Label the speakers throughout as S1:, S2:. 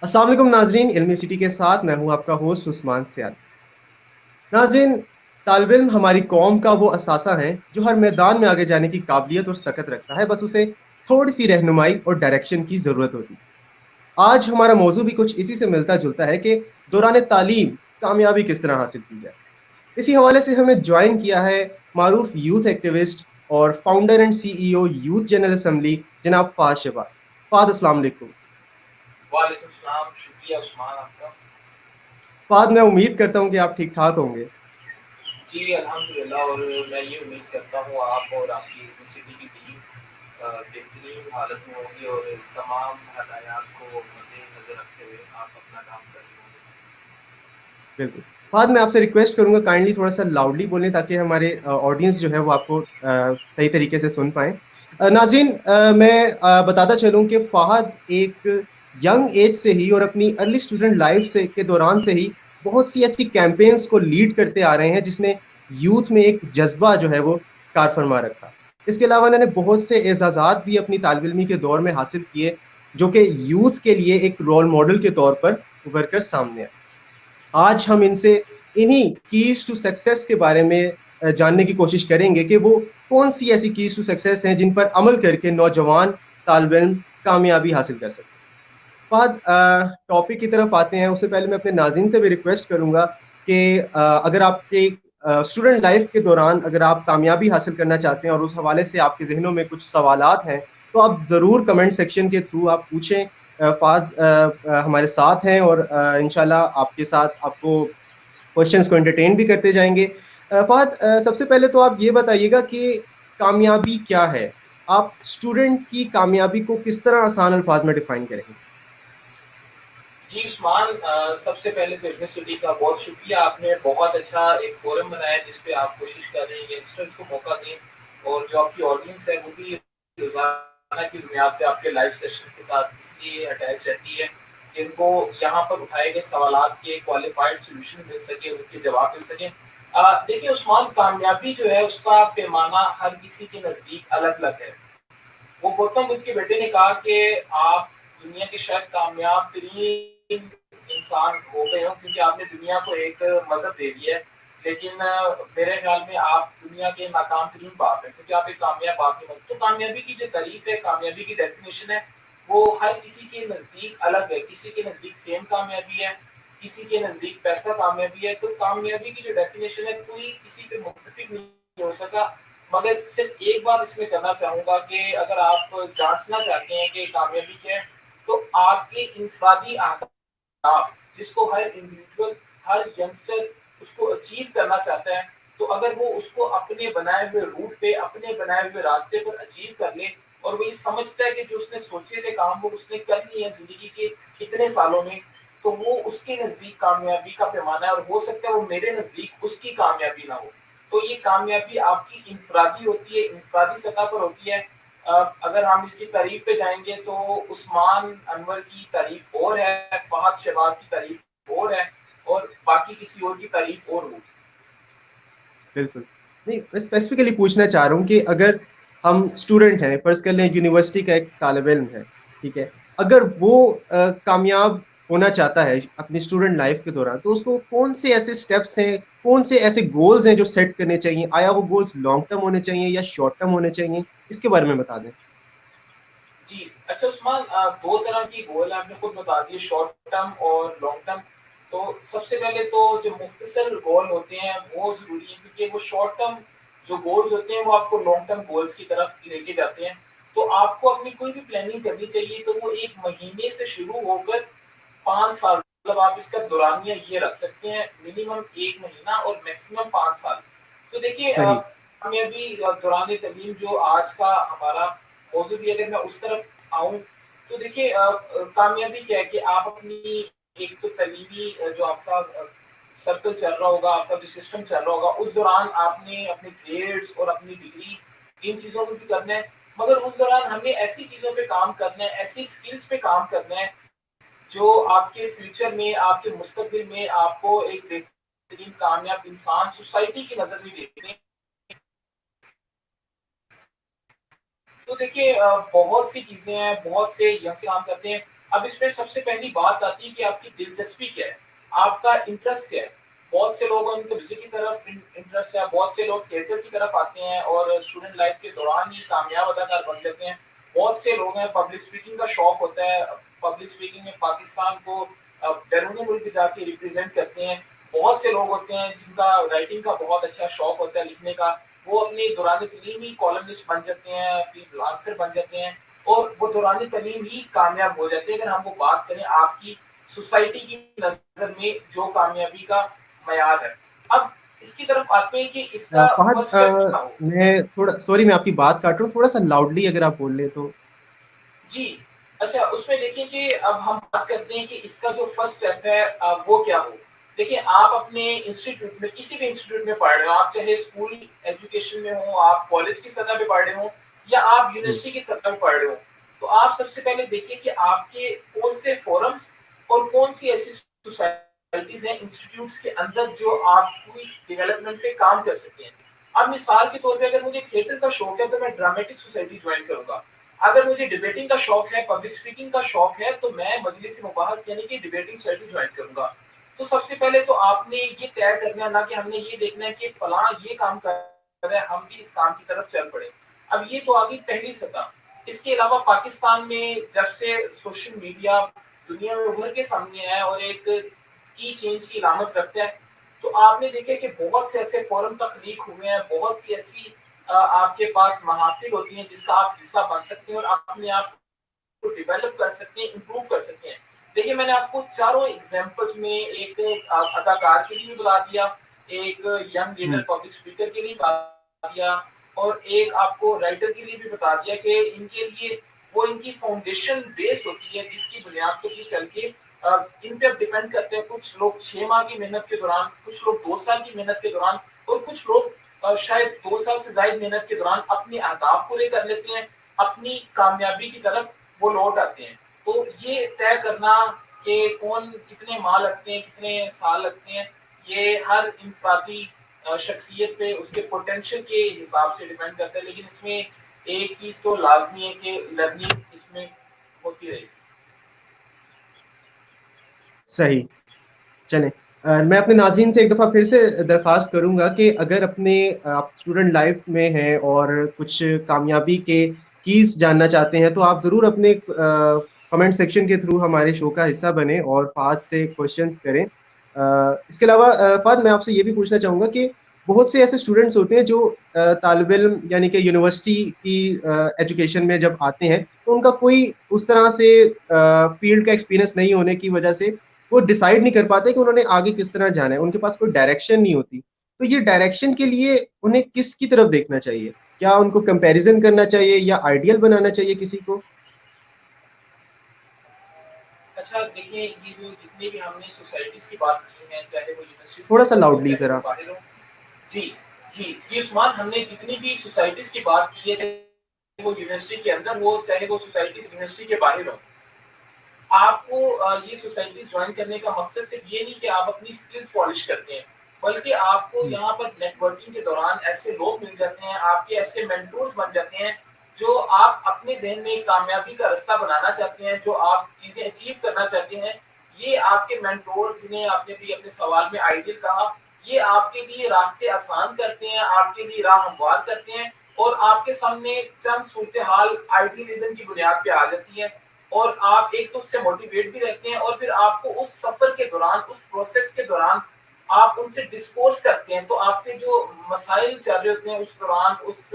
S1: अस्सलाम वालेकुम नाजरीन, इल्मी सिटी के साथ मैं हूं आपका होस्ट उस्मान सियाल। नाजरीन, तालिब इल्म हमारी कौम का वो असासा है जो हर मैदान में आगे जाने की काबिलियत और सकत रखता है, बस उसे थोड़ी सी रहनुमाई और डायरेक्शन की जरूरत होती है। आज हमारा मौजू भी कुछ इसी से मिलता जुलता है कि दौरान तालीम कामयाबी किस तरह हासिल की जाए। इसी हवाले से हमें ज्वाइन किया है मारूफ यूथ एक्टिविस्ट और founder and CEO youth general assembly जनाब फाद शहबाज। फाद, अस्सलाम वालेकुम।
S2: वालेकुम सलाम, शुक्रिया उस्मान आपका।
S1: फाद, मैं उम्मीद करता हूँ कि आप ठीक ठाक होंगे।
S2: जी अल्हम्दुलिल्लाह, और मैं ये उम्मीद करता हूँ आप और आपकी यूनिवर्सिटी की टीम बेहतरीन हालत में होगी और तमाम हदायत को मद्देनजर रखते हुए आप अपना काम कर रहे होंगे।
S1: बिल्कुल। बाद में आपसे रिक्वेस्ट करूंगा, काइंडली थोड़ा सा लाउडली बोलें ताकि हमारे ऑडियंस जो है वो आपको सही तरीके से सुन पाए। नाज़रीन, मैं बताता चलूं कि फहद एक यंग एज से ही और अपनी अर्ली स्टूडेंट लाइफ से के दौरान से ही बहुत सी ऐसी कैंपेन्स को लीड करते आ रहे हैं जिसने यूथ में एक जज्बा जो है वो कार फरमा रखा। इसके अलावा इन्होंने बहुत से एजाजात भी अपनी तालिब इल्मी के दौर में हासिल किए, जो कि यूथ के लिए एक रोल मॉडल के तौर पर उभर कर सामने आए। आज हम इनसे इन्हीं कीज टू सक्सेस के बारे में जानने की कोशिश करेंगे कि वो कौन सी ऐसी कीज टू सक्सेस हैं जिन पर अमल करके नौजवान तालिब इल्म कामयाबी हासिल कर सकते हैं। फहद, टॉपिक की तरफ आते हैं, उससे पहले मैं अपने नाज़रीन से भी रिक्वेस्ट करूंगा कि अगर आपके स्टूडेंट लाइफ के दौरान अगर आप कामयाबी हासिल करना चाहते हैं और उस हवाले से आपके जहनों में कुछ सवालात हैं, तो आप ज़रूर कमेंट सेक्शन के थ्रू आप पूछें। फाद हमारे साथ हैं और इंशाल्लाह आपके साथ आपको क्वेश्चंस को एंटरटेन भी करते जाएंगे। फाद, सबसे पहले तो आप ये बताइएगा कि कामयाबी क्या है। आप स्टूडेंट की कामयाबी को किस तरह आसान अल्फाज में डिफाइन करेंगे?
S2: जी उस्मान, सबसे पहले तो यूनिवर्सिटी का बहुत शुक्रिया। आपने बहुत अच्छा एक फोरम बनाया जिस पे आप कोशिश कर रहे हैं यंगस्टर्स को मौका दें, और जो आपकी ऑडियंस है वो भी रोजाना की बुनियाद पे आपके लाइव सेशंस के साथ इसलिए अटैच रहती है कि इनको यहाँ पर उठाए गए सवालात के क्वालिफाइड सोल्यूशन मिल सके, उनके जवाब मिल सके। देखिए उस्मान, कामयाबी जो है उसका पैमाना हर किसी के नज़दीक अलग अलग है। वो गौतम बुद्ध के बेटे ने कहा कि आप दुनिया के शायद कामयाब तरीन इंसान हो गए हो क्योंकि आपने दुनिया को एक मजहब दे दिया है, लेकिन मेरे ख्याल में आप दुनिया के नाकाम तरीन बाप है क्योंकि आप एक कामयाब बाप नहीं बनते। तो कामयाबी की जो तारीफ है, कामयाबी की डेफिनेशन है, वो हर किसी के नज़दीक अलग है। किसी के नज़दीक फेम कामयाबी है, किसी के नज़दीक पैसा कामयाबी है। तो कामयाबी की जो डेफिनेशन है कोई किसी पे मुत्तफिक नहीं हो सका। मगर सिर्फ एक बात इसमें करना चाहूँगा कि अगर आप जाँचना चाहते हैं कि कामयाबी क्या है, तो आपके इंफरादी अहदाफ जिसको हर इंडिविजुअल, हर यंगस्टर उसको अचीव करना चाहता है, तो अगर वो उसको अपने बनाए हुए रूट पे, अपने बनाए हुए रास्ते पर अचीव कर ले और वो ये समझता है कि जो उसने सोचे थे काम वो उसने कर लिए हैं ज़िंदगी के इतने सालों में, तो वो उसके नज़दीक कामयाबी का पैमाना है और हो सकता है वो मेरे नज़दीक उसकी कामयाबी ना हो। तो ये कामयाबी आपकी इंफरादी होती है, इंफरादी सतह पर होती है। अगर हम इसकी तारीफ पे जाएंगे तो उस्मान अनवर की तारीफ और है, फहद शहबाज की तारीफ और है, और बाकी किसी और की तारीफ और होगी।
S1: बिल्कुल। नहीं, मैं स्पेसिफिकली पूछना चाह रहा हूँ कि अगर हम स्टूडेंट हैं, फर्ज कर लें यूनिवर्सिटी का एक तालिब इल्म है, ठीक है, अगर वो कामयाब होना चाहता है अपनी स्टूडेंट लाइफ के दौरान, तो उसको कौन से ऐसे स्टेप्स हैं, कौन से ऐसे गोल्स हैं जो सेट करने चाहिए? आया वो गोल्स लॉन्ग टर्म होने चाहिए या शॉर्ट टर्म होने चाहिए? इसके बारे में बता दें।
S2: जी, अच्छा उस्मान, 2 तरह की गोल है, आपने खुद बता दिए, शॉर्ट टर्म और लॉन्ग टर्म। तो सबसे पहले तो जो मुख्तसर गोल होते हैं वो ज़रूरी है क्योंकि वो शॉर्ट टर्म जो गोल्स होते हैं वो आपको लॉन्ग टर्म गोल्स की तरफ लेके जाते हैं। तो आपको अपनी कोई भी प्लानिंग करनी चाहिए तो वो 1 महीने से शुरू होकर 5 साल, मतलब आप इसका दौरानिया ये रख सकते हैं, मिनिमम 1 महीना और मैक्सिमम 5 साल। तो देखिए
S1: सही।
S2: कामयाबी दौरान तलीम जो आज का हमारा मौजू भी, अगर मैं उस तरफ आऊँ, तो देखिए कामयाबी क्या है कि आप अपनी एक तो तलीमी जो आपका सर्कल चल रहा होगा, आपका जो सिस्टम चल रहा होगा, उस दौरान आपने अपने ग्रेड्स और अपनी डिग्री, इन चीज़ों को भी करना है। मगर उस दौरान हमें ऐसी चीज़ों पे काम करना है, ऐसी स्किल्स पे काम करना है जो आपके फ्यूचर में, आपके मुस्तकबिल में आपको एक बेहतरीन कामयाब इंसान सोसाइटी की नज़र में देखते हैं। तो देखिए बहुत सी चीज़ें हैं, बहुत से यंग काम करते हैं। अब इसमें सबसे पहली बात आती है कि आपकी दिलचस्पी क्या है, आपका इंटरेस्ट क्या है। बहुत से लोग उनके म्यूजिक की तरफ इंटरेस्ट है, बहुत से लोग थिएटर की तरफ आते हैं और स्टूडेंट लाइफ के दौरान ही कामयाब अदाकार बन जाते हैं। बहुत से लोग हैं पब्लिक स्पीकिंग का शौक होता है, पब्लिक स्पीकिंग में पाकिस्तान को बैरून मुल्क जाके रिप्रेजेंट करते हैं। बहुत से लोग होते हैं जिनका राइटिंग का बहुत अच्छा शौक होता है, लिखने का, वो अपने दौरान तलीम ही कॉलमिस्ट बन जाते हैं, फ्रीलांसर बन जाते हैं और वो दौरान तलीम ही कामयाब हो जाते हैं। अगर हम वो बात करें आपकी सोसाइटी की नजर में जो कामयाबी का मयार है। अब इसकी तरफ आते हैं कि इसका
S1: फहद,
S2: फर्स्ट स्टेप क्या हो।
S1: मैं थोड़ा सॉरी, मैं आपकी बात काट रहा हूँ, थोड़ा सा लाउडली अगर आप बोल ले तो।
S2: जी, अच्छा उसमें देखिए कि अब हम बात करते हैं कि इसका जो फर्स्ट स्टेप है वो क्या हो। देखिए आप अपने इंस्टीट्यूट में, किसी भी इंस्टीट्यूट में पढ़ रहे हो, आप चाहे स्कूल एजुकेशन में हो, आप कॉलेज की सतह पे पढ़ रहे हो या आप
S1: जी।
S2: यूनिवर्सिटी की सतह पे पढ़ रहे हो, तो आप सबसे पहले देखिए कि आपके कौन से फोरम्स और कौन सी ऐसी सोसाइटीज हैं इंस्टीट्यूट्स के अंदर जो आपकी डेवलपमेंट पे काम कर सकते हैं। अब मिसाल के तौर पे अगर मुझे थिएटर का शौक है तो मैं ड्रामेटिक सोसाइटी ज्वाइन करूंगा। अगर मुझे डिबेटिंग का शौक है, पब्लिक स्पीकिंग का शौक है, तो मैं मजलिस मुबाहस यानी कि डिबेटिंग सोसाइटी ज्वाइन करूंगा। तो सबसे पहले तो आपने ये तय करना है, ना कि हमने ये देखना है कि फलां ये काम कर रहा है, हम भी इस काम की तरफ चल पड़े। अब ये तो आ गई पहली सतह। इसके अलावा पाकिस्तान में जब से सोशल मीडिया दुनिया में उभर के सामने आया और एक की चेंज की इलामत रखता है, तो आपने देखा कि बहुत से ऐसे फोरम तख्लीक हुए हैं, बहुत सी ऐसी आपके पास महाफिल होती हैं जिसका आप हिस्सा बन सकते हैं और अपने आप को डेवलप कर सकते हैं, इम्प्रूव कर सकते हैं। देखिए मैंने आपको चारों एग्जांपल्स में एक अदाकार के लिए भी बता दिया, एक यंग लीडर
S1: हम्म।
S2: पब्लिक स्पीकर के लिए बता दिया और एक आपको राइटर के लिए भी बता दिया कि इनके लिए वो इनकी फाउंडेशन बेस होती है जिसकी बुनियाद पर ये चल के इन पे डिपेंड करते हैं। कुछ लोग 6 माह की मेहनत के दौरान, कुछ लोग 2 साल की मेहनत के दौरान और कुछ लोग शायद 2 साल से ज्यादा मेहनत के दौरान अपने अहदाफ पूरे कर लेते हैं, अपनी कामयाबी की तरफ वो लौट आते हैं। तो ये तय करना कि कौन कितने माह लगते हैं, कितने साल लगते हैं, ये हर इंफरादी शख्सियत पे उसके पोटेंशियल के हिसाब से डिपेंड करता है। लेकिन इसमें एक चीज तो लाजमी है कि लर्निंग इसमें होती रहेगी।
S1: सही। चलें, मैं अपने नाज़रीन से एक दफ़ा फिर से दरख्वास्त करूँगा कि अगर अपने आप स्टूडेंट लाइफ में हैं और कुछ कामयाबी के कीज़ जानना चाहते हैं, तो आप ज़रूर अपने कमेंट सेक्शन के थ्रू हमारे शो का हिस्सा बनें और फ़ाद से क्वेश्चंस करें। इसके अलावा फ़ाद, मैं आपसे ये भी पूछना चाहूँगा कि बहुत से ऐसे स्टूडेंट्स होते हैं जो तालिब इल्म यानी कि यूनिवर्सिटी की एजुकेशन में जब आते हैं, तो उनका कोई उस तरह से फ़ील्ड का एक्सपीरियंस नहीं होने की वजह से वो डिसाइड नहीं कर पाते कि उन्होंने आगे किस तरह जाना है, उनके पास कोई डायरेक्शन नहीं होती। तो ये डायरेक्शन के लिए उन्हें किसकी तरफ देखना चाहिए? क्या उनको कंपैरिजन करना चाहिए या आइडियल बनाना चाहिए किसी को?
S2: अच्छा देखिए, ये जो जितनी भी हमने सोसाइटीज की बात की है, चाहे वो यूनिवर्सिटीज के
S1: थोड़ा सा
S2: अंदर हो
S1: लाउडली
S2: चाहे वो
S1: ज़रा।
S2: बाहर हो। जी जी जी उस्मान, हमने जितनी भी सोसाइटीज की बात की है, वो यूनिवर्सिटी के अंदर हो चाहे वो सोसाइटीज यूनिवर्सिटी के बाहर हो, आपको ये सोसाइटी ज्वाइन करने का मकसद सिर्फ ये नहीं कि आप अपनी स्किल्स पॉलिश करते हैं, बल्कि आपको
S1: हुँ।
S2: यहाँ पर नेटवर्किंग के दौरान ऐसे लोग मिल जाते हैं, आपके ऐसे मेंटोर्स बन जाते हैं जो आप अपने जहन में एक कामयाबी का रास्ता बनाना चाहते हैं, जो आप चीजें अचीव करना चाहते हैं। ये आपके मेंटोर्स, जिन्हें आपने भी अपने सवाल में आइडियल कहा, ये आपके लिए रास्ते आसान करते हैं, आपके लिए राह हमवार करते हैं और आपके सामने चंद सूरत हाल आइडियलिज्म की बुनियाद पे आ जाती है और आप एक तो उससे मोटिवेट भी रहते हैं और फिर आपको उस सफर के दौरान, उस प्रोसेस के दौरान आप उनसे डिस्कोर्स करते हैं, तो आपके जो मसाइल चल रहे होते हैं उस दौरान, उस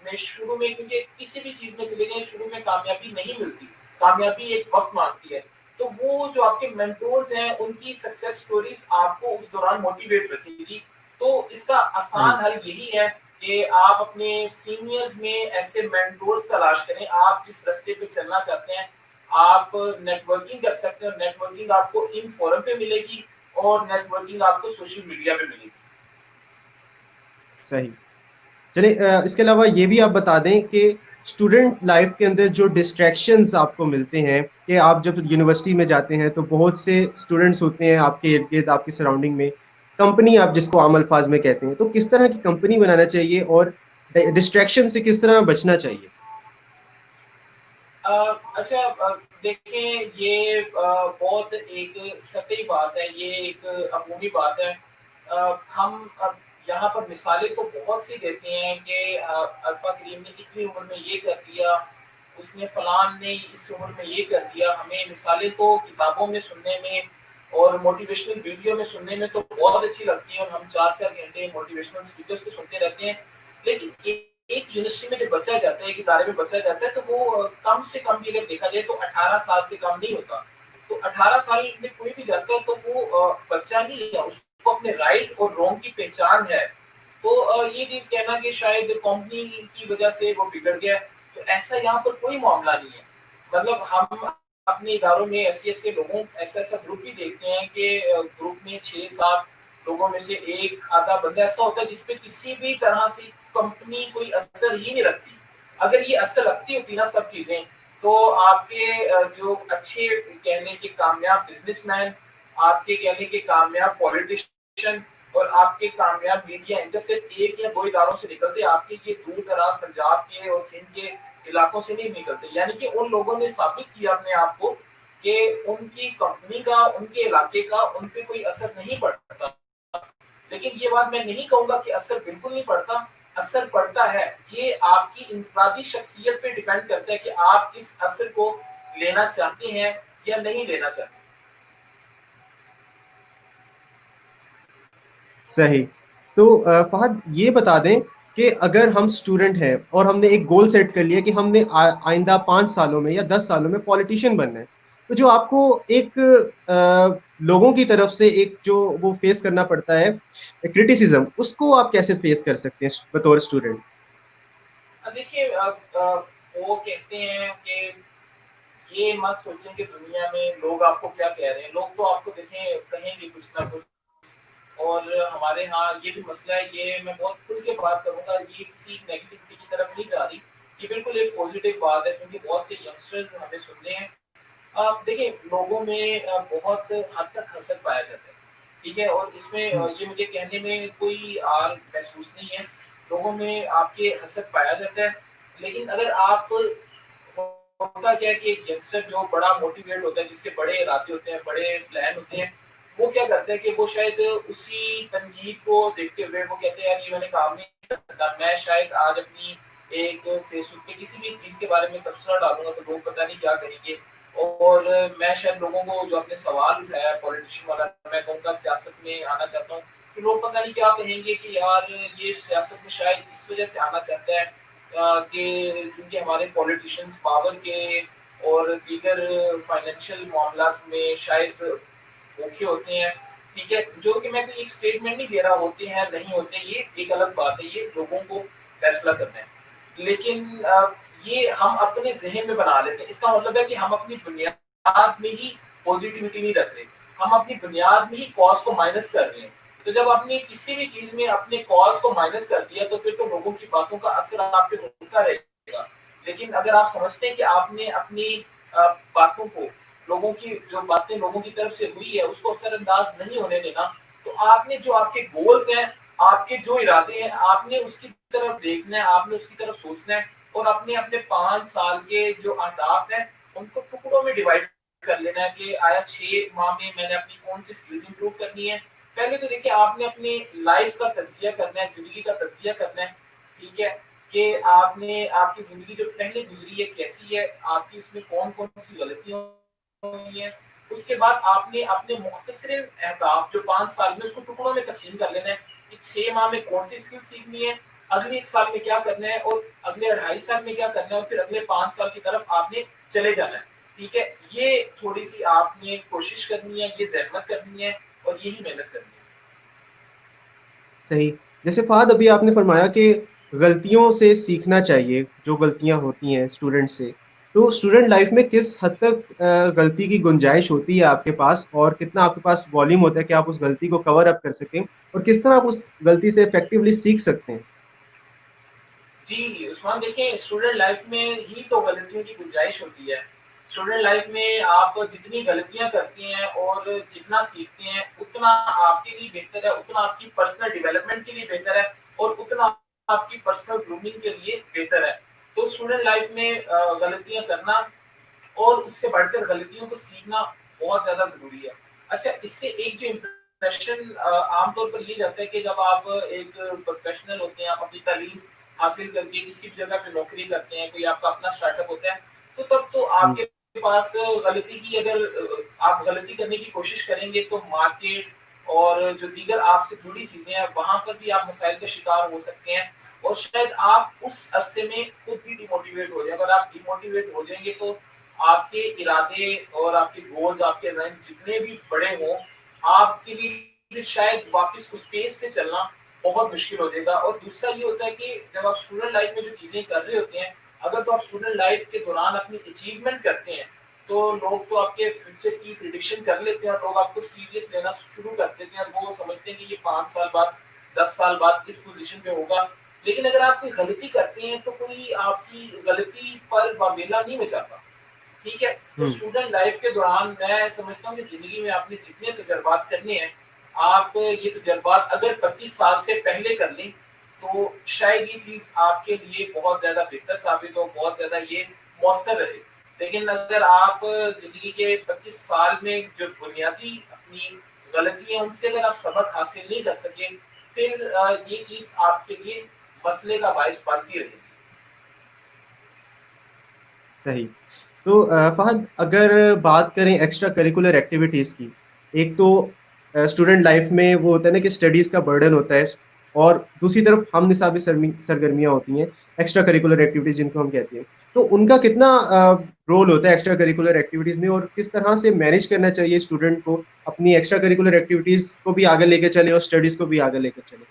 S2: में शुरू में, क्योंकि किसी भी चीज में चले गए शुरू में कामयाबी नहीं मिलती, कामयाबी एक वक्त मांगती है। तो वो जो आपके मेंटोर्स हैं उनकी सक्सेस स्टोरीज आपको उस दौरान मोटिवेट रखेगी। तो इसका
S1: सही।
S2: आसान हल यही है कि आप अपने सीनियर्स में ऐसे मेंटोर्स तलाश करें। आप जिस रास्ते पे चलना चाहते हैं, आप नेटवर्किंग कर सकते हैं और नेटवर्किंग आपको इन फोरम पे मिलेगी और नेटवर्किंग आपको सोशल मीडिया पे मिलेगी।
S1: सही। चलिए, इसके अलावा ये भी आप बता दें कि स्टूडेंट लाइफ के अंदर जो डिस्ट्रैक्शंस आपको मिलते हैं, कि आप जब यूनिवर्सिटी में जाते हैं तो बहुत से स्टूडेंट्स होते हैं आपके इर्द-गिर्द, आपकी सराउंडिंग में। कंपनी आप जिसको आम अल्फाज में कहते हैं, तो किस तरह की कंपनी बनाना चाहिए और डिस्ट्रैक्शन से किस तरह बचना चाहिए?
S2: अच्छा, देखें ये बहुत एक सतही बात है, ये एक अमूमी बात है। हम अब यहाँ पर मिसालें तो बहुत सी देते हैं कि अल्फा करीम ने इतनी उम्र में ये कर दिया, उसने फलान ने इस उम्र में ये कर दिया। हमें मिसालें तो किताबों में सुनने में और मोटिवेशनल वीडियो में सुनने में तो बहुत अच्छी लगती है, और हम 4-4 घंटे मोटिवेशनल स्पीकर्स को सुनते रहते हैं। लेकिन एक यूनिवर्सिटी में जब बच्चा जाता है, एक इदारे में बच्चा जाता है, तो वो कम से कम भी अगर देखा जाए तो 18 साल से कम नहीं होता। तो 18 साल में कोई भी जाता है तो वो बच्चा नहीं है, उसको अपने राइट और रॉन्ग की पहचान है। तो ये चीज़ कहना कि शायद कंपनी की वजह से वो बिगड़ गया, तो ऐसा यहाँ पर कोई मामला नहीं है। मतलब हम अपने इदारों में ऐसे-ऐसे लोगों ऐसा-ऐसा ग्रुप भी देखते हैं कि ग्रुप में 6-7 लोगों में से एक आधा बंदा ऐसा होता है जिसपे किसी भी तरह से कंपनी कोई असर ही नहीं रखती। अगर ये असर रखती होती ना सब चीज़ें, तो आपके जो अच्छे कहने के कामयाब बिज़नेसमैन, आपके कहने के कामयाब पॉलिटिशियन और आपके कामयाब मीडिया एंकर सिर्फ 1 या 2 इदारों से निकलते, आपके ये दूर-दराज पंजाब के और सिंध के इलाकों से नहीं निकलते। यानी कि उन लोगों ने साबित किया अपने आप को कि उनकी कंपनी का, उनके इलाके का उन पे कोई असर नहीं पड़ता। लेकिन ये बात मैं नहीं कहूँगा कि असर बिल्कुल नहीं पड़ता, असर पड़ता है। ये आपकी इनफरादी शख्सियत पे डिपेंड करता है कि आप इस असर को लेना चाहते हैं या नहीं लेना चाहते।
S1: सही। तो फ़हद ये बता दें कि अगर हम स्टूडेंट हैं और हमने एक गोल सेट कर लिया कि हमने आइंदा 5 सालों में या 10 सालों में पॉलिटिशियन बनना है, तो जो आपको एक लोगों की तरफ से एक जो वो फेस करना पड़ता है क्रिटिसिज्म, उसको आप कैसे फेस कर सकते हैं बतौर स्टूडेंट?
S2: देखिए वो कहते हैं कि ये मत सोचें कि दुनिया में लोग आपको क्या कह रहे हैं। लोग तो आपको देखें कहेंगे कुछ ना कुछ। और हमारे यहाँ ये भी मसला है, ये मैं बहुत खुल के बात करूँगा, ये किसी नेगेटिविटी की तरफ नहीं जा रही। ये बिल्कुल एक पॉजिटिव बात है, क्योंकि बहुत से यंगस्टर्स हमें सुन रहे हैं। देखिए लोगों में बहुत हद तक हसद पाया जाता है, ठीक है? और इसमें
S1: हुँ,
S2: ये मुझे कहने में कोई आर महसूस नहीं है। लोगों में आपके हसद पाया जाता है, लेकिन अगर आप होता क्या है कि एक यंगस्टर जो बड़ा मोटिवेट होता है, जिसके बड़े इरादे होते हैं, बड़े प्लान होते हैं, वो क्या करता है कि वो शायद उसी तनकीद को देखते हुए वो कहते हैं यार ये मैंने काम नहीं करना, मैं शायद आज अपनी एक फेसबुक पे किसी भी चीज़ के बारे में तबसरा डालूँगा तो लोग पता नहीं क्या कहेंगे। और मैं शायद लोगों को जो आपने सवाल उठाया है पॉलिटिशियन वाला, मैं कहूँगा सियासत में आना चाहता हूँ, तो लोग पता नहीं क्या कहेंगे कि यार ये सियासत में शायद इस वजह से आना चाहता है कि चूँकि हमारे पॉलिटिशियंस पावर के और दीगर फाइनेंशियल मामलात में शायद धोखे होते हैं, ठीक है? जो कि मैं कोई एक स्टेटमेंट नहीं दे रहा, होते हैं, नहीं होते, ये एक अलग बात है, ये लोगों को फैसला करना है। लेकिन ये हम अपने ज़हन में बना लेते हैं। इसका मतलब है कि हम अपनी बुनियाद में ही पॉज़िटिविटी नहीं रख रहे। हम अपनी बुनियाद में ही कॉज़ को माइनस कर रहे हैं। तो जब आपने किसी भी चीज़ में अपने कॉज़ को माइनस कर दिया, तो फिर तो लोगों की बातों का असर आप पे होता रहेगा। लेकिन अगर आप समझते हैं कि आपने अपनी बातों को, लोगों की जो बातें लोगों की तरफ से हुई है, उसको असरअंदाज नहीं होने देना, तो आपने जो आपके गोल्स हैं, आपके जो इरादे हैं, आपने उसकी तरफ देखना है, आपने उसकी तरफ सोचना है, और अपने अपने 5 साल के जो अहदाफ हैं, उनको टुकड़ों में डिवाइड कर लेना है कि आया 6 माह में मैंने अपनी कौन-सी स्किल्स इंप्रूव करनी है। पहले तो देखिए आपने अपनी लाइफ़ का तज़किया करना है, ज़िंदगी का तज़किया करना है, ठीक है? कि आपने आपकी ज़िंदगी जो पहले गुज़री है, कैसी है? आपकी इसमें कौन-कौन सी गलतियाँ हुई हैं? उसके बाद आपने अपने मुख्तसरिन अहदाफ जो 5 साल में, उसको टुकड़ों में तक़सीम कर लेना है कि 6 माह में कौन-सी स्किल सीखनी है, अगले 1 साल में क्या करना है और अगले 2.5 साल में क्या करना है, और फिर अगले 5 साल की तरफ आपने चले जाना है, ठीक है? ये थोड़ी-सी आपने कोशिश करनी है, ये ज़हमत करनी है और यही मेहनत करनी है।
S1: सही। जैसे फ़हद अभी आपने फरमाया कि गलतियों से सीखना चाहिए, जो गलतियाँ होती हैं स्टूडेंट से। तो स्टूडेंट लाइफ़ में किस हद तक गलती की गुंजाइश होती है आपके पास और कितना आपके पास वॉल्यूम होता है कि आप उस गलती को कवर अप कर सकें और किस तरह आप उस गलती से इफेक्टिवली सीख सकते हैं?
S2: जी, उस्मान देखिए स्टूडेंट लाइफ़ में ही तो गलतियों की गुंजाइश होती है। स्टूडेंट लाइफ़ में आप जितनी गलतियाँ करते हैं और जितना सीखते हैं, उतना आपके लिए बेहतर है, उतना आपकी पर्सनल डेवलपमेंट के लिए बेहतर है और उतना आपकी पर्सनल ग्रूमिंग के लिए बेहतर है। तो स्टूडेंट लाइफ़ में गलतियाँ करना اور اس سے بڑھ کر غلطیوں کو سیکھنا بہت زیادہ ضروری ہے. اچھا, اس سے ایک جو امپریشن عام طور پر یہ جاتا ہے کہ جب آپ ایک پروفیشنل ہوتے ہیں, آپ اپنی تعلیم حاصل کر کے کسی بھی جگہ پہ نوکری کرتے ہیں, کوئی آپ کا اپنا اسٹارٹ اپ ہوتا ہے, تو تب تو آپ کے پاس غلطی کی, اگر آپ غلطی کرنے کی کوشش کریں گے تو مارکیٹ اور جو دیگر آپ سے جڑی چیزیں ہیں وہاں پر بھی آپ مسائل کا شکار ہو سکتے ہیں, اور شاید آپ اس عرصے میں خود بھی ڈیموٹیویٹ ہو جائیں. اگر آپ ڈیموٹیویٹ ہو جائیں گے تو آپ کے ارادے اور آپ کے گولز, آپ کے ذہن جتنے بھی بڑے ہوں, آپ کے لیے شاید واپس اس پیس پہ چلنا بہت مشکل ہو جائے گا. اور دوسرا یہ ہوتا ہے کہ جب آپ اسٹوڈنٹ لائف میں جو چیزیں کر رہے ہوتے ہیں, اگر تو آپ اسٹوڈنٹ لائف کے دوران اپنی اچیومنٹ کرتے ہیں تو لوگ تو آپ کے فیوچر کی پریڈکشن کر لیتے ہیں, اور لوگ آپ کو سیریس لینا شروع کر دیتے ہیں, اور وہ سمجھتے ہیں کہ یہ 5 سال بعد 10 سال بعد اس پوزیشن پہ ہوگا. لیکن اگر آپ کوئی غلطی کرتے ہیں تو کوئی آپ کی غلطی پر واویلا نہیں بچاتا. ٹھیک ہے, تو اسٹوڈنٹ لائف کے دوران میں سمجھتا ہوں کہ زندگی میں آپ نے جتنے تجربات کرنے ہیں, آپ یہ تجربات اگر 25 سال سے پہلے کر لیں تو شاید یہ چیز آپ کے لیے بہت زیادہ بہتر ثابت ہو, بہت زیادہ یہ مؤثر رہے. لیکن اگر آپ زندگی کے 25 سال میں جو بنیادی اپنی غلطی ہیں ان سے اگر آپ سبق حاصل نہیں کر سکیں, پھر یہ چیز آپ کے لیے مسئلے کا باعث بنتی رہے گی.
S1: صحیح. تو فہد, اگر بات کریں ایکسٹرا کریکولر ایکٹیویٹیز کی, ایک تو اسٹوڈنٹ لائف میں وہ ہوتا ہے نا کہ اسٹڈیز کا برڈن ہوتا ہے, اور دوسری طرف ہم نصابی سرگرمیاں ہوتی ہیں, ایکسٹرا کریکولر ایکٹیویٹیز جن کو ہم کہتے ہیں. تو ان کا کتنا رول ہوتا ہے ایکسٹرا کریکولر ایکٹیویٹیز میں, اور کس طرح سے مینیج کرنا چاہیے اسٹوڈنٹ کو اپنی ایکسٹرا کریکولر ایکٹیویٹیز کو بھی آگے لے کے چلے اور اسٹڈیز کو بھی آگے لے کے چلے؟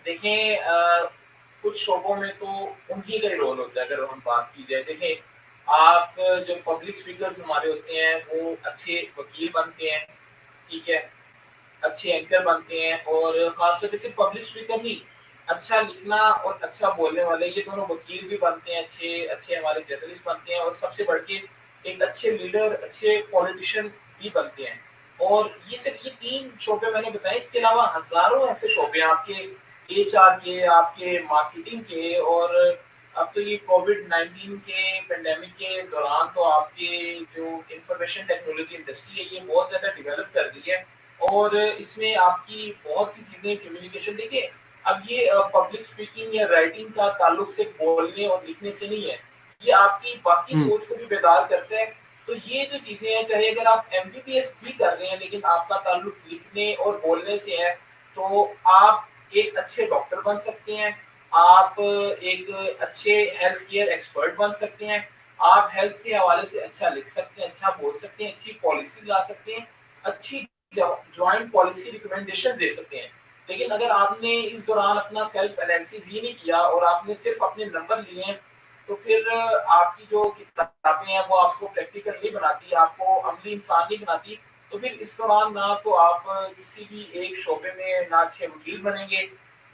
S2: دیکھیں, کچھ شعبوں میں تو ان کی کا ہی رول ہوتا ہے. اگر ہم بات کی جائے, دیکھیں آپ جو پبلک اسپیکرز ہمارے ہوتے ہیں وہ اچھے وکیل بنتے ہیں, ٹھیک ہے, اچھے اینکر بنتے ہیں, اور خاص طور پہ صرف پبلک اسپیکر نہیں, اچھا لکھنا اور اچھا بولنے والے یہ دونوں وکیل بھی بنتے ہیں, اچھے اچھے ہمارے جرنلسٹ بنتے ہیں, اور سب سے بڑھ کے ایک اچھے لیڈر, اچھے پولیٹیشین بھی بنتے ہیں. اور یہ صرف یہ 3 شعبے میں نے بتائے, اس کے علاوہ ہزاروں ایسے شعبے ہیں آپ کے ایچ آر کے, آپ کے مارکیٹنگ کے, اور اب تو یہ کووڈ-19 کے پینڈیمک کے دوران تو آپ کے جو انفارمیشن ٹیکنالوجی انڈسٹری ہے یہ بہت زیادہ ڈیولپ کر دی ہے, اور اس میں آپ کی بہت سی چیزیں کمیونیکیشن. دیکھیے اب یہ پبلک اسپیکنگ یا رائٹنگ کا تعلق سے بولنے اور لکھنے سے نہیں ہے, یہ آپ کی باقی سوچ کو بھی بیدار کرتا ہے. تو یہ جو چیزیں ہیں, چاہے اگر آپ ایم بی بی ایس بھی کر رہے ہیں لیکن آپ کا تعلق لکھنے اور بولنے سے ہے, تو آپ ایک اچھے ڈاکٹر بن سکتے ہیں, آپ ایک اچھے ہیلتھ کیئر ایکسپرٹ بن سکتے ہیں, آپ ہیلتھ کے حوالے سے اچھا لکھ سکتے ہیں, اچھا بول سکتے ہیں, اچھی پالیسی لا سکتے ہیں, اچھی جوائنٹ پالیسی ریکمنڈیشن دے سکتے ہیں. لیکن اگر آپ نے اس دوران اپنا سیلف انالیسس یہ نہیں کیا اور آپ نے صرف اپنے نمبر لیے ہیں, تو پھر آپ کی جو کتابیں ہیں وہ آپ کو پریکٹیکل نہیں بناتی, آپ کو عملی انسان نہیں بناتی. تو پھر اس دوران نہ تو آپ کسی بھی ایک شعبے میں نہ اچھے وکیل بنیں گے,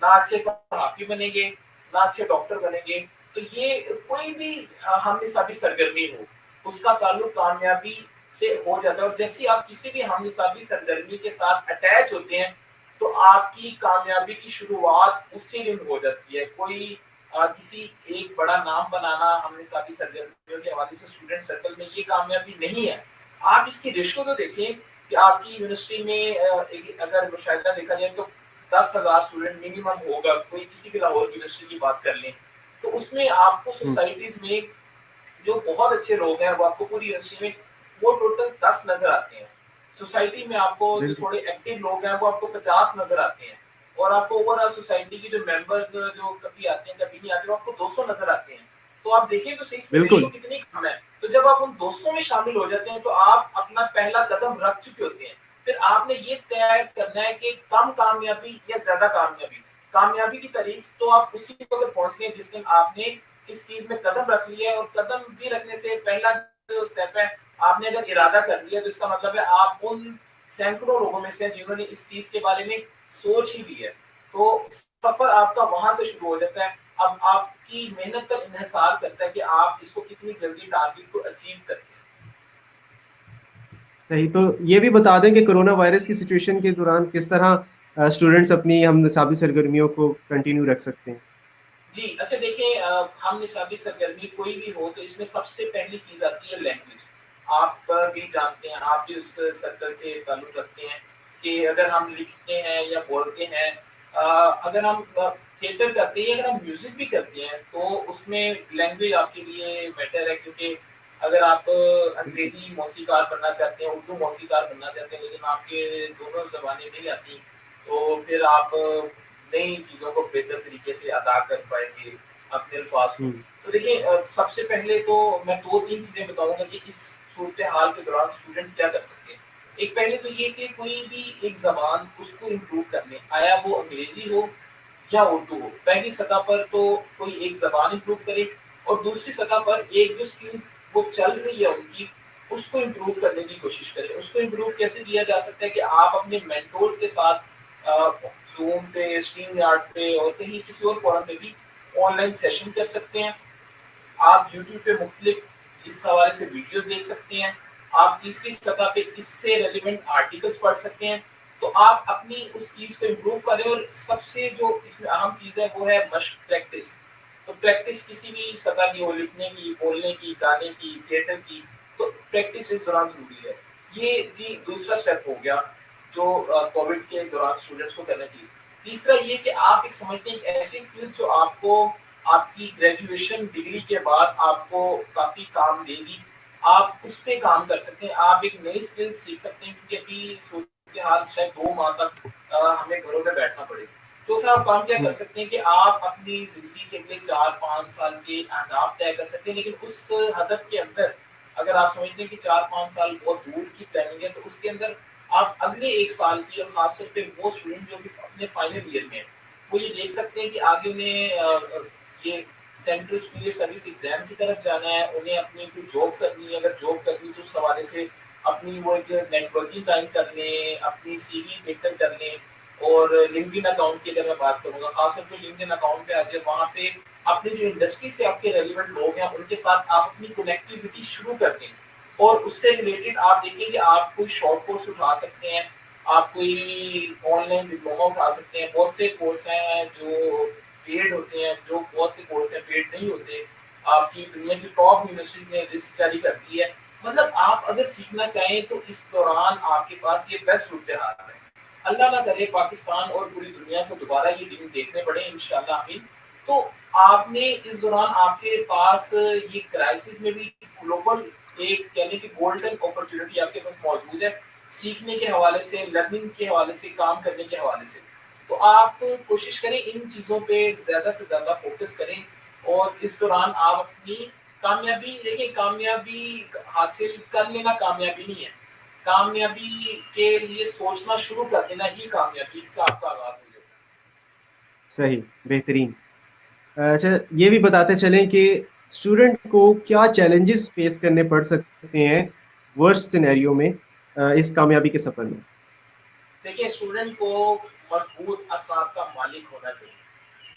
S2: نہ اچھے صحافی بنیں گے, نہ اچھے ڈاکٹر بنیں گے. تو یہ کوئی بھی ہم نصابی سرگرمی ہو اس کا تعلق کامیابی سے ہو جاتا ہے, اور جیسے ہی آپ کسی بھی ہم نصابی سرگرمی کے ساتھ اٹیچ ہوتے ہیں تو آپ کی کامیابی کی شروعات اسی دن ہو جاتی ہے. کوئی کسی ایک بڑا نام بنانا ہم نصابی سرگرمیوں کے حوالے سے اسٹوڈنٹ سرکل میں یہ کامیابی نہیں ہے. آپ اس کی رشتوں کو دیکھیں کہ آپ کی یونیورسٹی میں اگر مشاہدہ دیکھا جائے تو 10,000 اسٹوڈنٹ منیمم ہوگا, کوئی کسی بھی لاہور یونیورسٹی کی بات کر لیں, تو اس میں آپ کو سوسائٹیز میں جو بہت اچھے لوگ ہیں وہ آپ کو پوری یونیورسٹی میں وہ ٹوٹل 10 نظر آتے ہیں. سوسائٹی میں آپ کو جو
S1: بالکل
S2: تھوڑے ایکٹیو لوگ ہیں وہ آپ کو 50 نظر آتے ہیں, اور آپ کو اوور آل سوسائٹی کی جو ممبرز جو کبھی آتے ہیں کبھی نہیں آتے وہ آپ کو 200 نظر آتے ہیں. تو آپ دیکھیں تو صحیح اس میں ریشو
S1: بالکل
S2: کتنی کم ہے. تو جب آپ ان 200 میں شامل ہو جاتے ہیں تو آپ اپنا پہلا قدم رکھ چکے ہوتے ہیں. پھر آپ نے یہ طے کرنا ہے کہ کم کامیابی یا زیادہ کامیابی. کامیابی کی تعریف تو آپ اسی وقت پہنچ گئے جس دن آپ نے اس چیز میں قدم رکھ لیا ہے, اور قدم بھی رکھنے سے پہلا جو اسٹیپ ہے, آپ نے اگر ارادہ کر لیا تو اس کا مطلب ہے آپ ان سینکڑوں لوگوں میں سے جنہوں نے اس چیز کے بارے میں سوچ ہی لی ہے. تو سفر آپ کا وہاں سے شروع ہو جاتا ہے. اب آپ کی محنت پر انحصار کرتا ہے کہ آپ اس کو کتنی جلدی ٹارگیٹ کو اچیو کرتے ہیں.
S1: صحیح. تو یہ بھی بتا دیں کہ کرونا وائرس کی سچویشن کے دوران کس طرح اسٹوڈنٹس اپنی ہم نصابی سرگرمیوں کو کنٹینیو رکھ سکتے ہیں.
S2: جی، اچھا دیکھیں ہم نصابی سرگرمی کوئی بھی ہو تو اس میں سب سے پہلی چیز آتی ہے لینگویج۔ آپ بھی جانتے ہیں، آپ بھی اس سرکل سے تعلق رکھتے ہیں کہ اگر ہم لکھتے ہیں یا بولتے ہیں اگر ہم تھیٹر کرتے ہیں، اگر ہم میوزک بھی کرتے ہیں تو اس میں لینگویج آپ کے لیے میٹر ہے، کیونکہ اگر آپ
S1: بالکل،
S2: انگریزی موسیقار بننا چاہتے ہیں، اردو موسیقار بننا چاہتے ہیں لیکن آپ کے دونوں زبانیں نہیں آتی تو پھر آپ نئی چیزوں کو بہتر طریقے سے ادا کر پائیں گے اپنے الفاظ کو۔
S1: ہوں،
S2: تو دیکھیں سب سے پہلے تو میں 2-3 چیزیں بتاؤں گا کہ اس صورتحال کے دوران اسٹوڈنٹس کیا کر سکتے ہیں۔ ایک پہلے تو یہ کہ کوئی بھی ایک زبان اس کو امپروو کرنے، آیا وہ انگریزی ہو یا اردو ہو، پہلی سطح پر تو کوئی ایک زبان امپروو کرے اور دوسری سطح پر ایک جو اسکلز وہ چل رہی ہے ان کی اس کو امپروو کرنے کی کوشش کریں۔ اس کو امپروو کیسے کیا جا سکتا ہے کہ آپ اپنے مینٹورز کے ساتھ زوم پہ، اسٹریم یارڈ پہ اور کہیں کسی اور فورم پہ بھی آن لائن سیشن کر سکتے ہیں۔ آپ یوٹیوب پہ مختلف اس حوالے سے ویڈیوز دیکھ سکتے ہیں۔ آپ تیسری سطح پہ اس سے ریلیونٹ آرٹیکلس پڑھ سکتے ہیں۔ تو آپ اپنی اس چیز کو امپروو کریں اور سب سے جو اس میں اہم چیز ہے وہ ہے مشق، پریکٹس۔ تو پریکٹس کسی بھی سطح کی ہو، لکھنے کی، بولنے کی، گانے کی، تھیٹر کی، تو پریکٹس اس دوران ضروری ہے۔ یہ جی دوسرا اسٹیپ ہو گیا جو کووڈ کے دوران اسٹوڈنٹس کو کرنا چاہیے۔ تیسرا یہ کہ آپ ایک سمجھتے ہیں ایک ایسی اسکل جو آپ کو آپ کی گریجویشن ڈگری کے بعد آپ کو کافی کام دے گی، آپ اس پہ کام کر سکتے ہیں۔ آپ ایک نئی اسکل سیکھ سکتے ہیں کیونکہ ابھی صورتحال شاید 2 ماہ تک ہمیں گھروں میں بیٹھنا پڑے گا۔ چوتھا آپ کام کیا کر
S1: ہوں،
S2: سکتے ہیں کہ آپ اپنی زندگی کے اگلے 4-5 سال کے اہداف طے کر سکتے ہیں، لیکن اس ہدف کے اندر اگر آپ سمجھتے ہیں کہ 4-5 سال بہت دور کی پلاننگ ہے تو اس کے اندر آپ اگلے 1 سال کی، اور خاص طور پہ وہ اسٹوڈنٹ جو بھی اپنے فائنل ایئر میں ہیں وہ یہ دیکھ سکتے ہیں کہ آگے انہیں یہ سینٹرل سپیریئر سروس ایگزام کی طرف جانا ہے، انہیں اپنی کوئی جاب کرنی ہے، اگر جاب کرنی ہے تو اس حوالے سے اپنی وہ ایک نیٹ ورکنگ ٹائم کر لیں، اپنی سی وی بہتر کر لیں۔ اور لنکڈن اکاؤنٹ کی اگر میں بات کروں گا، خاص طور پہ لنکڈن اکاؤنٹ پہ آ جائے، وہاں پہ اپنی جو انڈسٹری سے آپ کے ریلیونٹ لوگ ہیں ان کے ساتھ آپ اپنی کنیکٹیوٹی شروع کر دیں اور اس سے ریلیٹڈ آپ دیکھیں کہ آپ کوئی شارٹ کورس اٹھا سکتے ہیں، آپ کوئی آن لائن ڈپلوما اٹھا سکتے ہیں۔ بہت سے کورس ہیں جو پیڈ ہوتے ہیں، جو بہت سے کورس ہیں پیڈ نہیں ہوتے۔ آپ کی دنیا کی ٹاپ یونیورسٹیز نے لسٹ جاری کر دی ہے۔ مطلب آپ اگر سیکھنا چاہیں تو اس دوران آپ کے پاس یہ بیسٹ صورتحال ہے۔ اللہ نہ کرے پاکستان اور پوری دنیا کو دوبارہ یہ دن دیکھنے پڑے انشاءاللہ آمین۔ تو آپ نے اس دوران آپ کے پاس یہ کرائسس میں بھی گلوبل ایک کہنے کی گولڈن اپرچونٹی آپ کے پاس موجود ہے، سیکھنے کے حوالے سے، لرننگ کے حوالے سے، کام کرنے کے حوالے سے۔ تو آپ کوشش کریں ان چیزوں پہ زیادہ سے زیادہ فوکس کریں اور اس دوران آپ اپنی کامیابی دیکھیں، کامیابی حاصل کر لینا کامیابی نہیں ہے، کامیابی کے لیے سوچنا شروع کر دینا ہی کامیابی کا آپ کا آغاز ہو جاتا
S1: صحیح، بہترین۔ اچھا، یہ بھی بتاتے چلیں کہ اسٹوڈنٹ کو کیا چیلنجز فیس کرنے پڑ سکتے ہیں ورسٹ سینیریو میں اس کامیابی کے سفر میں؟
S2: ہے۔ دیکھیں اسٹوڈنٹ کو مضبوط اعصاب کا مالک ہونا چاہیے۔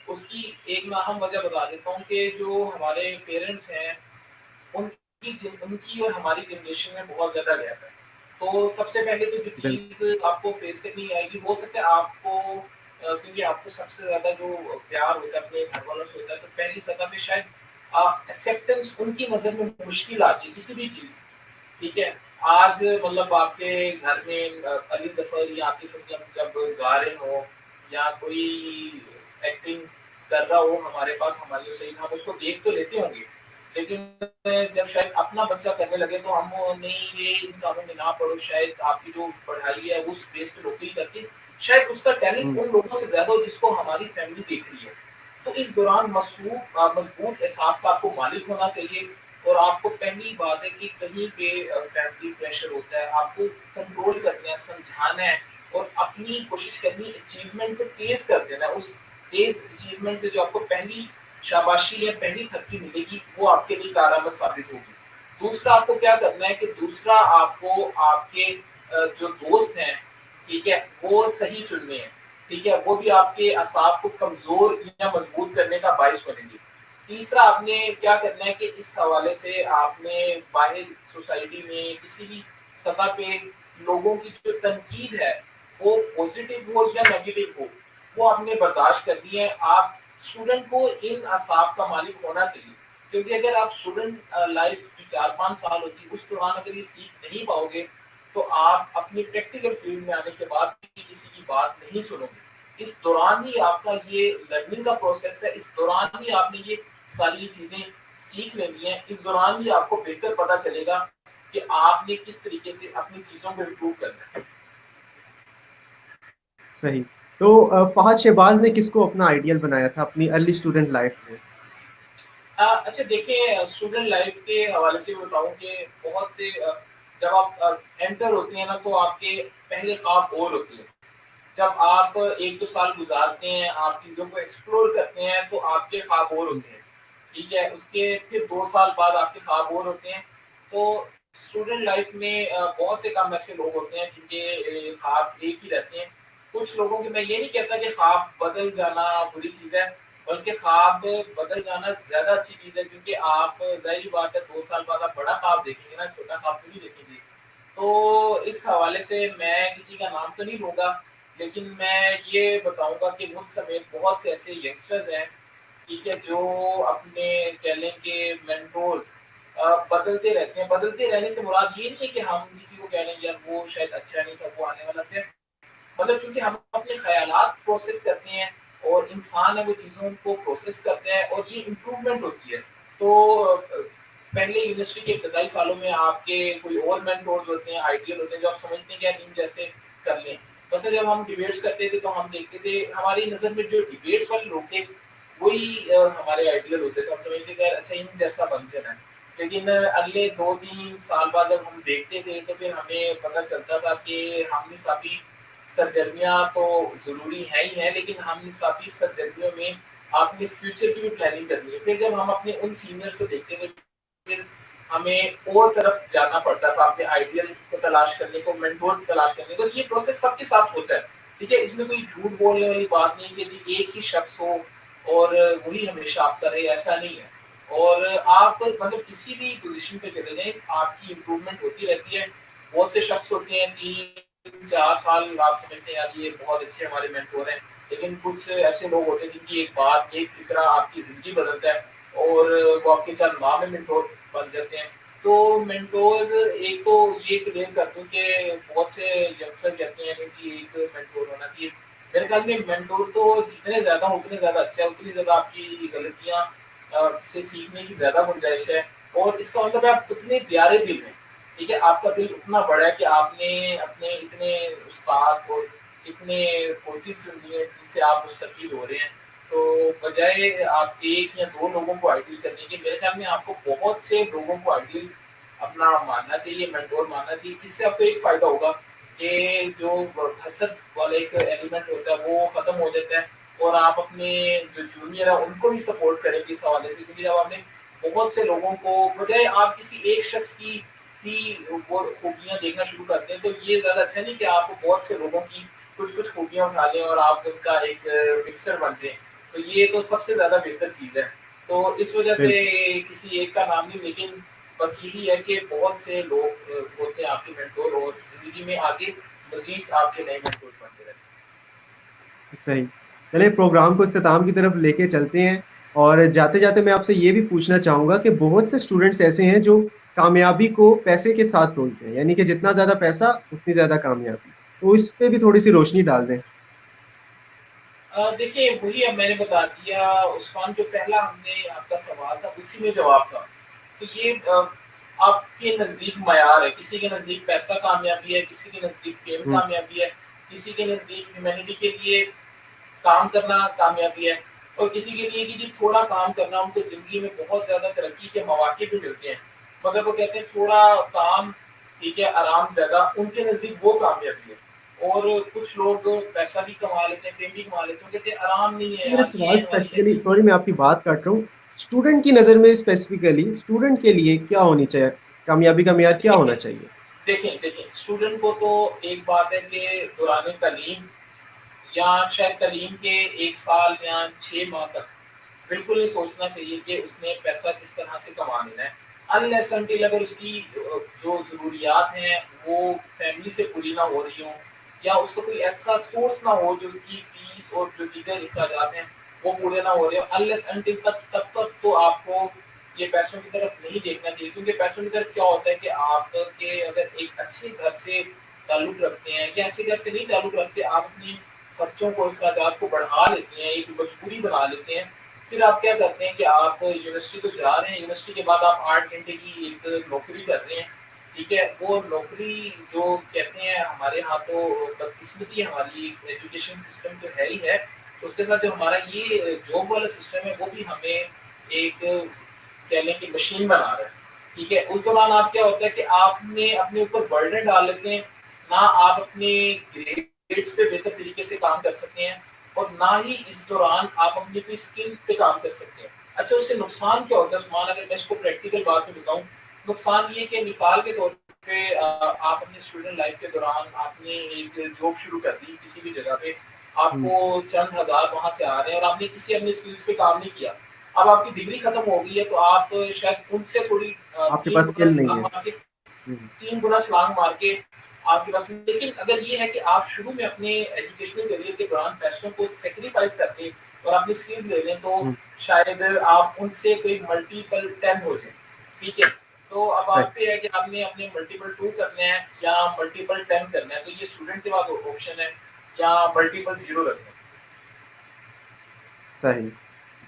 S2: اس کی ایک میں اہم وجہ بتا دیتا ہوں کہ جو ہمارے پیرنٹس ہیں ان کی اور ہماری جنریشن میں بہت زیادہ گیپ ہے۔ تو سب سے پہلے تو جو
S1: بالکل،
S2: چیز آپ کو فیس کرنی آئے گی، ہو سکتا ہے آپ کو کیونکہ آپ کو سب سے زیادہ جو پیار ہوتا ہے اپنے گھر والوں سے ہوتا ہے، تو پہلی سطح پہ شاید ایکسیپٹنس ان کی نظر میں مشکل آتی ہے کسی بھی چیز، ٹھیک ہے۔ آج مطلب آپ کے گھر میں علی ظفر یا عاطف اسلم جب گا رہے ہوں یا کوئی ایکٹنگ کر رہا ہو ہمارے پاس، ہماری صحیح ہم اس کو دیکھ تو لیتے ہوں گے، لیکن جب شاید اپنا بچہ کرنے لگے تو ہم نہیں یہ ان کاموں میں نہ پڑھو، شاید آپ کی جو پڑھائی ہے اس بیس پہ نوکری کرتی، شاید اس کا ٹیلنٹ
S1: ہوں،
S2: ان لوگوں سے زیادہ ہو جس کو ہماری فیملی دیکھ رہی ہے۔ تو اس دوران مضبوط اعصاب کا آپ کو مالک ہونا چاہیے اور آپ کو پہلی بات ہے کہ کہیں پہ فیملی پریشر ہوتا ہے، آپ کو کنٹرول کرنا ہے، سمجھانا ہے اور اپنی کوشش کرنی اچیومنٹ کو تیز کر دینا ہے۔ اس تیز اچیومنٹ سے جو آپ کو پہلی شاباشی یا پہلی تھپکی ملے گی وہ آپ کے لیے کارآمد ثابت ہوگی۔ دوسرا آپ کو کیا کرنا ہے کہ دوسرا آپ کو آپ کے جو دوست ہیں، ٹھیک ہے، وہ صحیح چننے ہیں، ٹھیک ہے، وہ بھی آپ کے اعصاب کو کمزور یا مضبوط کرنے کا باعث بنیں گے۔ تیسرا آپ نے کیا کرنا ہے کہ اس حوالے سے آپ نے باہر سوسائٹی میں کسی بھی سطح پہ لوگوں کی جو تنقید ہے وہ پازیٹیو ہو یا نیگیٹو ہو وہ آپ نے برداشت کرنی ہے۔ آپ स्टूडेंट को इन असाब का मालिक होना चाहिए, क्योंकि अगर आप स्टूडेंट लाइफ जो 4-5 साल होती है उस दौरान अगर ये सीख नहीं पाओगे तो आप अपनी प्रैक्टिकल फील्ड में आने के बाद भी किसी की बात नहीं सुनोगे। इस दौरान ही आपका ये लर्निंग का प्रोसेस है, इस दौरान ही आपने ये सारी चीज़ें सीख लेनी है, इस दौरान ही आपको बेहतर पता चलेगा कि आपने किस तरीके से अपनी चीज़ों को इम्प्रूव करना है।
S1: सही। तो फहद शहबाज ने किसको अपना आइडियल बनाया था अपनी अर्ली स्टूडेंट लाइफ में?
S2: अच्छा देखिए, स्टूडेंट लाइफ के हवाले से बताऊँ कि बहुत से जब आप एंटर होते हैं ना तो आपके पहले ख्वाब और होते हैं। जब आप 1-2 साल गुज़ारते हैं, आप चीज़ों को एक्सप्लोर करते हैं तो आपके ख्वाब और होते हैं, ठीक है? उसके फिर 2 साल बाद आपके ख्वाब और होते हैं। तो स्टूडेंट लाइफ में बहुत से कम ऐसे लोग होते हैं जिनके ख्वाब एक ही रहते हैं। कुछ लोगों के, मैं ये नहीं कहता कि ख्वाब बदल जाना बुरी चीज़ है, बल्कि ख्वाब बदल जाना ज़्यादा अच्छी चीज़ है, क्योंकि आप ज़ाहिर-सी बात है 2 साल बाद आप बड़ा ख्वाब देखेंगे ना, छोटा ख्वाब तो नहीं देखेंगे। तो इस हवाले से मैं किसी का नाम तो नहीं लूँगा, लेकिन मैं ये बताऊँगा कि मुझ समेत बहुत से ऐसे यंगस्टर्स हैं, ठीक है, जो अपने कह लें कि मेंटोर्स बदलते रहते हैं। बदलते रहने से मुराद ये नहीं है कि हम किसी को कह लें यार वो शायद अच्छा नहीं था, वो आने वाला था। मतलब चूँकि हम अपने ख़यालात प्रोसेस करते हैं और इंसान है वो चीज़ों को प्रोसेस करते हैं और ये इम्प्रूवमेंट होती है। तो पहले यूनिवर्सिटी के इब्तदाई सालों में आपके कोई और मेंटोर्स होते हैं, आइडियल होते हैं, जो आप समझते हैं कि यार इन जैसे कर लें। वैसे जब हम डिबेट्स करते थे तो हम देखते थे हमारी नज़र में जो डिबेट्स वाले लोग थे वही हमारे आइडियल होते थे। हम समझते थे यार अच्छा इन जैसा बन जाना है। लेकिन अगले 2-3 साल बाद जब हम देखते थे तो फिर हमें पता चलता था कि हम निसाबी सरगर्मियाँ तो ज़रूरी हैं ही हैं, लेकिन हम निसाबी सरगर्मियों में अपने फ्यूचर की भी प्लानिंग करनी है। फिर जब हम अपने उन सीनियर्स को देखते थे, फिर हमें और तरफ जाना पड़ता था अपने आइडियल को तलाश करने को, मेंटोर तलाश करने को। ये प्रोसेस सबके साथ होता है, ठीक है? इसमें कोई झूठ बोलने वाली बात नहीं है कि जी एक ही शख्स हो और वही हमेशा आपका रहे, ऐसा नहीं है। और आप मतलब किसी भी पोज़ीशन पे चले जाएँ, आपकी इम्प्रूवमेंट होती रहती है। बहुत से शख्स होते हैं 3-4 साल आप समझते हैं यार ये बहुत अच्छे हमारे मेंटोर हैं, लेकिन कुछ ऐसे लोग होते हैं जिनकी एक बात, एक फ़िक्रा आपकी ज़िंदगी बदलता है और वो आपके चंद माह में मेंटोर बन जाते हैं। तो मेंटोर एक तो ये क्लेम कर दूँ कि बहुत से यंगस्टर कहते हैं कि जी एक मेंटोर होना चाहिए। मेरे ख्याल में मेंटोर तो जितने ज़्यादा हो उतने ज़्यादा अच्छा है, उतनी ज़्यादा आपकी गलतियाँ से सीखने की ज़्यादा गुंजाइश है और इसका मतलब है आप उतने प्यारे दिल हैं, ठीक है? आपका दिल उतना बड़ा है कि आपने अपने इतने उस्ताद और इतने कोचेज़ चुन लिए जिनसे आप मुस्तफ़ीद हो रहे हैं। तो बजाय आप 1 या 2 लोगों को आइडियल करने के, मेरे ख्याल में आपको बहुत से लोगों को आइडियल अपना मानना चाहिए, मेंटोर मानना चाहिए। इससे आपको एक फ़ायदा होगा कि जो हसद वाला एक एलिमेंट होता है वो ख़त्म हो जाता है और आप अपने जो जूनियर है उनको भी सपोर्ट करेंगे इस हवाले से, क्योंकि जब आपने बहुत से लोगों को बजाय आप किसी एक शख्स की ही वो खूबियाँ देखना शुरू करते हैं, तो ये ज़्यादा अच्छा नहीं कि आप बहुत से लोगों की कुछ-कुछ खूबियाँ उठा लें और आप उनका एक मिक्सर बन जाएँ। तो ये तो सबसे ज़्यादा बेहतर चीज़ है। तो इस वजह से
S1: बिल्कुल।
S2: किसी एक का नाम नहीं, लेकिन बस यही है कि बहुत से लोग होते हैं आपके मेंटोर और ज़िंदगी में आगे मज़ीद आपके नए मेंटोर्स बनते रहते हैं।
S1: सही। चलिए प्रोग्राम को इख्तिताम की तरफ लेके चलते हैं और जाते-जाते मैं आपसे ये भी पूछना चाहूँगा कि बहुत से स्टूडेंट्स ऐसे हैं जो कामयाबी को पैसे के साथ तोलते हैं, यानी कि जितना ज़्यादा पैसा उतनी ज़्यादा कामयाबी। तो इस पे भी थोड़ी-सी रोशनी डाल दें।
S2: देखिए वही अब मैंने बता दिया उस्मान, जो पहला हमने आपका सवाल था उसी में जवाब था। तो ये आपके नज़दीक मयार है, किसी के नज़दीक पैसा कामयाबी है, किसी के नज़दीक फ़ेम
S1: हुँ,
S2: कामयाबी है, किसी के नज़दीक ह्यूमैनिटी के लिए काम करना कामयाबी है और किसी के लिए कि जी थोड़ा काम करना, उनको ज़िंदगी में बहुत ज़्यादा तरक्की के मौके भी मिलते हैं। मगर वो कहते हैं थोड़ा काम, ठीक है, आराम ज़्यादा, उनके नज़दीक वो कामयाबी है। और कुछ लोग पैसा भी कमा लेते हैं, फ़ेम भी कमा लेते हैं, वो कहते हैं आराम नहीं है
S1: मेरा
S2: यार,
S1: सवाल
S2: ये हमारी
S1: स्पेसिफिकली, सॉरी मैं
S2: अचीवमेंट।
S1: आपकी बात काट रहा हूँ। स्टूडेंट की नज़र में स्पेसिफिकली स्टूडेंट के लिए क्या होनी चाहिए? कामयाबी का मेयार क्या होना
S2: देखिए
S1: चाहिए?
S2: देखिए, स्टूडेंट को तो एक बात है कि दौरान तालीम या शायद तालीम के 1 साल या 6 माह तक बिल्कुल नहीं सोचना चाहिए कि उसने पैसा किस तरह से कमा लेना है। अनलेस अनटिल अगर उसकी जो ज़रूरियात हैं वो फैमिली से पूरी ना हो रही हों या उसका कोई ऐसा सोर्स ना हो जो उसकी फ़ीस और जो दीगर अखराजात हैं वो पूरे ना हो रहे हो, अनलेस अनटिल तब तक तो आपको ये पैसों की तरफ नहीं देखना चाहिए, क्योंकि पैसों की तरफ क्या होता है कि आपके अगर एक अच्छे घर से ताल्लुक रखते हैं या अच्छे घर से नहीं ताल्लुक रखते, आप अपनी खर्चों को, अखराजात को बढ़ा लेते हैं, एक मजबूरी बना लेते हैं। फिर आप क्या करते हैं कि आप यूनिवर्सिटी तो जा रहे हैं, यूनिवर्सिटी के बाद आप 8 घंटे की एक नौकरी कर रहे हैं, ठीक है? वो नौकरी जो कहते हैं हमारे यहाँ तो बदकिस्मती हमारी एजुकेशन सिस्टम तो है ही है, उसके साथ जो हमारा ये जॉब वाला सिस्टम है वो भी हमें एक कह लें कि मशीन बना रहा है, ठीक है? उस दौरान आप क्या होता है कि आपने अपने ऊपर बर्डन डाल लेते हैं, ना आप अपने ग्रेड्स पे बेहतर तरीके से काम कर सकते हैं और ना ही इस दौरान आप अपनी कोई स्किल पे काम कर सकते हैं। अच्छा, उससे नुकसान क्या होता है उस्मान, अगर मैं इसको प्रैक्टिकल बात में बताऊँ, नुकसान ये कि मिसाल के तौर पे आप अपनी स्टूडेंट लाइफ के दौरान आपने एक जॉब शुरू कर दी किसी भी जगह पे,
S1: हुँ,
S2: आपको चंद हज़ार वहाँ से आ रहे हैं और आपने किसी अपनी स्किल्स पे काम नहीं किया। अब आपकी डिग्री खत्म हो गई है तो आप शायद उनसे थोड़ी
S1: आपके
S2: 3
S1: पास
S2: गुना
S1: स्किल नहीं
S2: छलांग
S1: है।
S2: मार के
S1: हुँ,
S2: 3 गुना छलांग मार के आपके पास, लेकिन अगर ये है कि आप शुरू में अपने एजुकेशनल करियर के दौरान पैसों को सैक्रिफाइस करके और अपनी स्किल्स ले लें, तो
S1: हुँ,
S2: शायद आप उनसे कोई मल्टीपल 10 हो जाएँ, ठीक है? तो अब
S1: सही,
S2: आप पे है कि आपने अपने मल्टीपल 2 करने हैं या मल्टीपल 10 करना है, तो ये स्टूडेंट के पास ऑप्शन है, या मल्टीपल 0 रखना है।
S1: सही।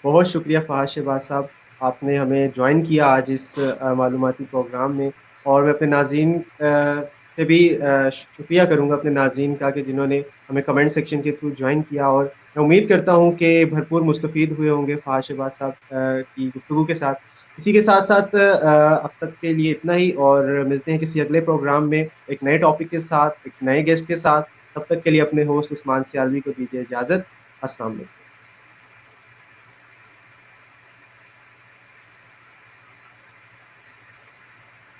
S1: बहुत शुक्रिया फ़हाद शहबाज़ साहब, आपने हमें जॉइन किया आज इस मालूमाती प्रोग्राम में, और मैं अपने नाज़रीन से भी शुक्रिया करूँगा अपने नाज़रीन का कि जिन्होंने हमें कमेंट सेक्शन के थ्रू जॉइन किया, और मैं उम्मीद करता हूँ कि भरपूर मुस्तफ़ीद हुए होंगे फ़हाद शहबाज़ साहब की गुफ्तगू के साथ। इसी के साथ-साथ अब तक के लिए इतना ही, और मिलते हैं किसी अगले प्रोग्राम में एक नए टॉपिक के साथ, एक नए गेस्ट के साथ। तब तक के लिए अपने होस्ट उस्मान सियालवी को दीजिए इजाज़त। अस्सलाम वालेकुम।